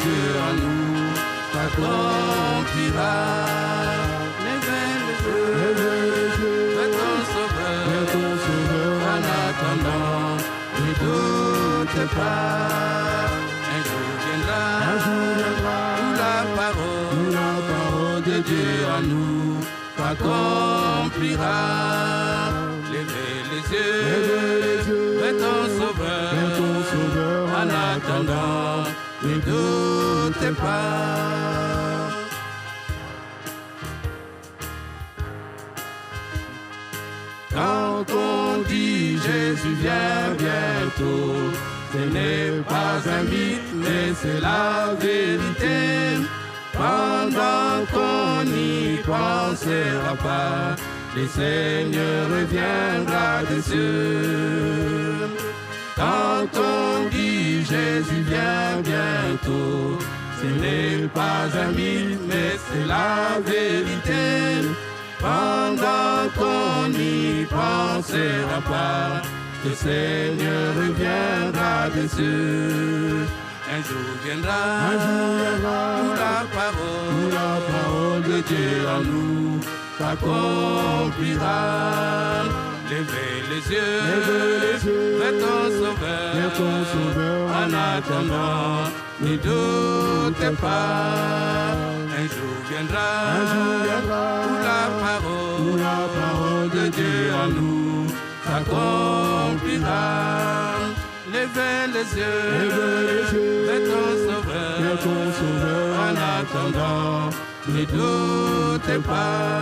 Dieu en nous s'accomplira. Levez les yeux vers ton Sauveur, en attendant, ne doute pas. Un jour viendra où la parole de Dieu en nous s'accomplira. Levez les yeux vers ton Sauveur, en attendant, ne doute pas. Quand on dit Jésus vient bientôt, ce n'est pas un mythe, mais c'est la vérité. Pendant qu'on n'y pensera pas, le Seigneur reviendra des cieux. Quand on dit Jésus vient bientôt, ce n'est pas un mythe, mais c'est la vérité. Pendant qu'on n'y pensera pas, le Seigneur reviendra des cieux. Un jour viendra où la parole de Dieu en nous s'accomplira. Levez les yeux vers ton Sauveur, en attendant, ne doute pas. Un jour viendra où la parole de Dieu en nous s'accomplira. Levez les yeux vers ton Sauveur, en attendant, ne doute pas.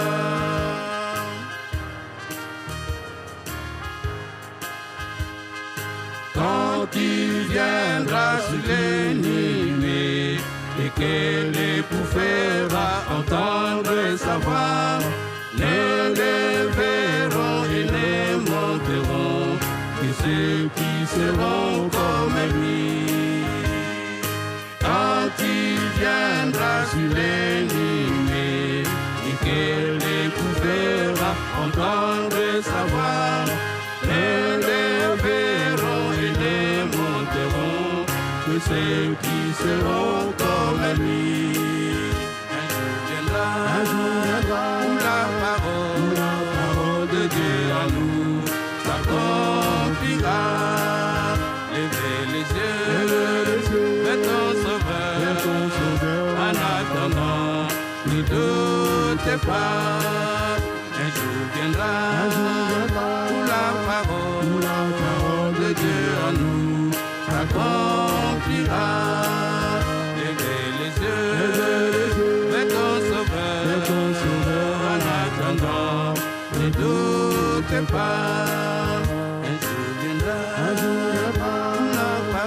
Quand il viendra sur les nuées et que l'époux fera entendre sa voix, ne les verront et ne monteront que ceux qui seront comme lui. Quand il viendra sur les nuées et que l'époux fera entendre sa voix, ne les verront et ne monteront que ceux qui seront comme lui. Un jour viendra où la parole de Dieu en nous s'accomplira. Levez les yeux vers ton Sauveur, en attendant, ne doute pas. Un jour viendra où la parole de Dieu en nous s'accomplira. Levez les yeux vers ton Sauveur, en attendant, ne doute pas. Un jour viendra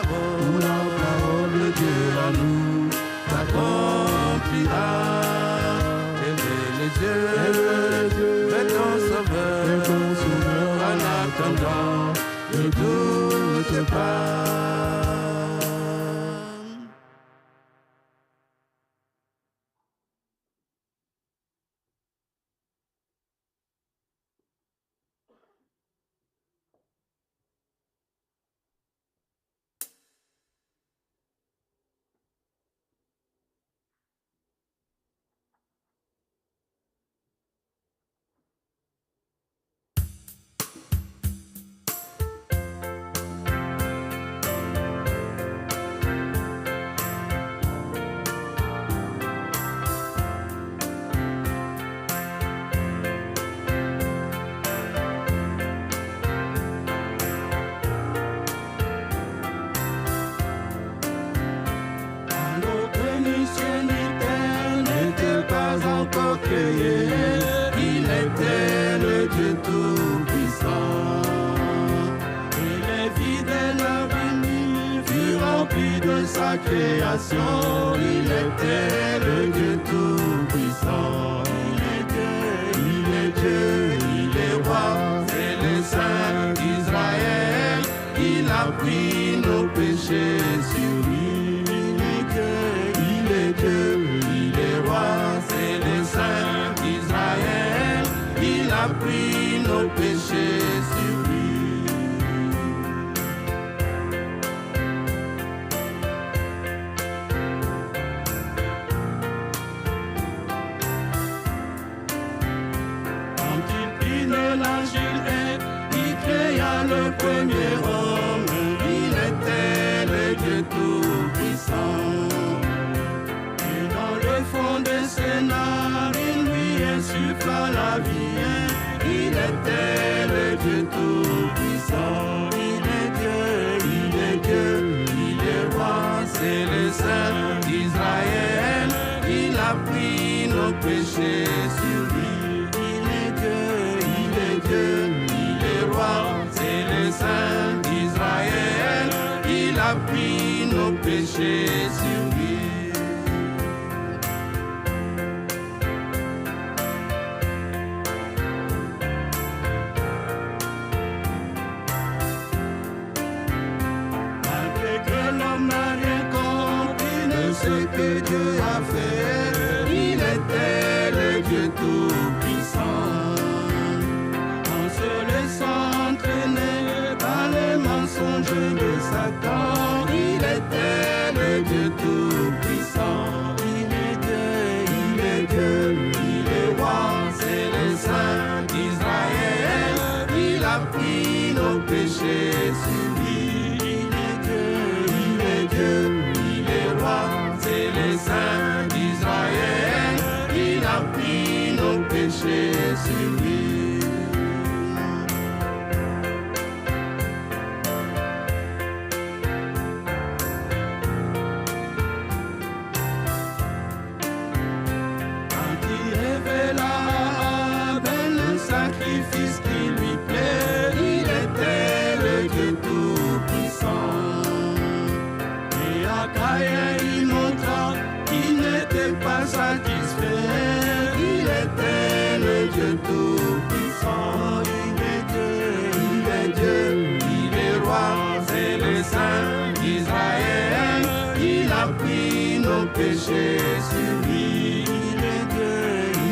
où la parole de Dieu en nous s'accomplira. Levez les yeux vers ton Sauveur, en attendant, ne doute pas. Il était le Dieu tout-puissant. Et les fidèles venus furent remplis de sa création. Il était le Dieu tout-puissant. Il est Dieu, il est roi, c'est le Saint d'Israël. Il a pris nos péchés sur lui. Il est Dieu, il est roi, c'est le Saint d'Israël. Il a pris nos péchés sur lui. le premier homme, il était le Dieu tout-puissant. Et dans le fond de ses narines, lui insufflant la vie, il était le Dieu tout-puissant. Il est Dieu, il est Dieu, il est roi, c'est le Saint d'Israël. Il a pris nos péchés sur lui. Il est Dieu, il est Dieu, il est roi, c'est le Saint d'Israël. Il a pris nos péchés sur lui. Ce que Dieu a fait, il était le Dieu tout-puissant. En se laissant entraîner par les mensonges de Satan, il était le Dieu tout-puissant. Il est Dieu, il est Dieu, il est roi, c'est le Saint d'Israël. Il a pris nos péchés sur lui. Il est Dieu, il est Dieu, il est roi. C'est le Saint d'Israël, il a pris nos péchés sur lui. Quand il révéla à Abel le sacrifice qui lui plaît, il était le Dieu tout-puissant. Et à Caïn, il montra qu'il n'était pas satisfait. Il était le Dieu tout-puissant. Il est Dieu, il est Dieu, il est roi, c'est le Saint d'Israël. Il a pris nos péchés sur lui. Il est Dieu,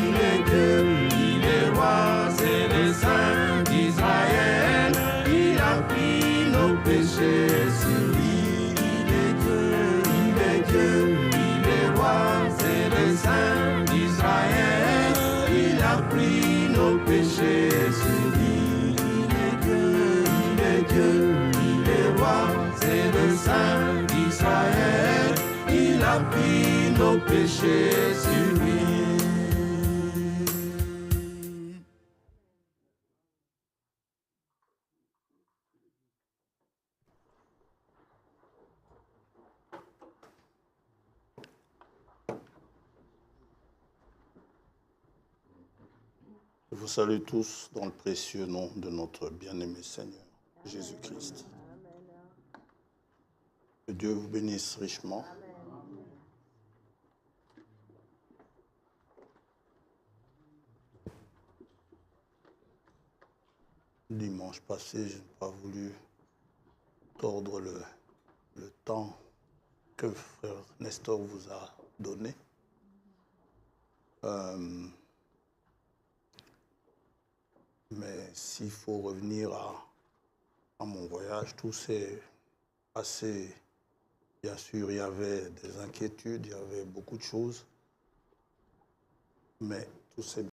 il est Dieu, il est roi, c'est le Saint d'Israël. Il a pris nos péchés sur lui. Dieu, il est roi, c'est le Saint d'Israël. Il a pris nos péchés sur lui. Il est Dieu, il est Dieu, il est roi, c'est le Saint d'Israël. Il a pris nos péchés sur lui. Je vous salue tous dans le précieux nom de notre bien-aimé Seigneur, Jésus-Christ. Que Dieu vous bénisse richement. Dimanche passé, je n'ai pas voulu tordre le temps que frère Nestor vous a donné. Mais s'il faut revenir à mon voyage, tout s'est passé. Bien sûr, il y avait des inquiétudes, il y avait beaucoup de choses. Mais tout s'est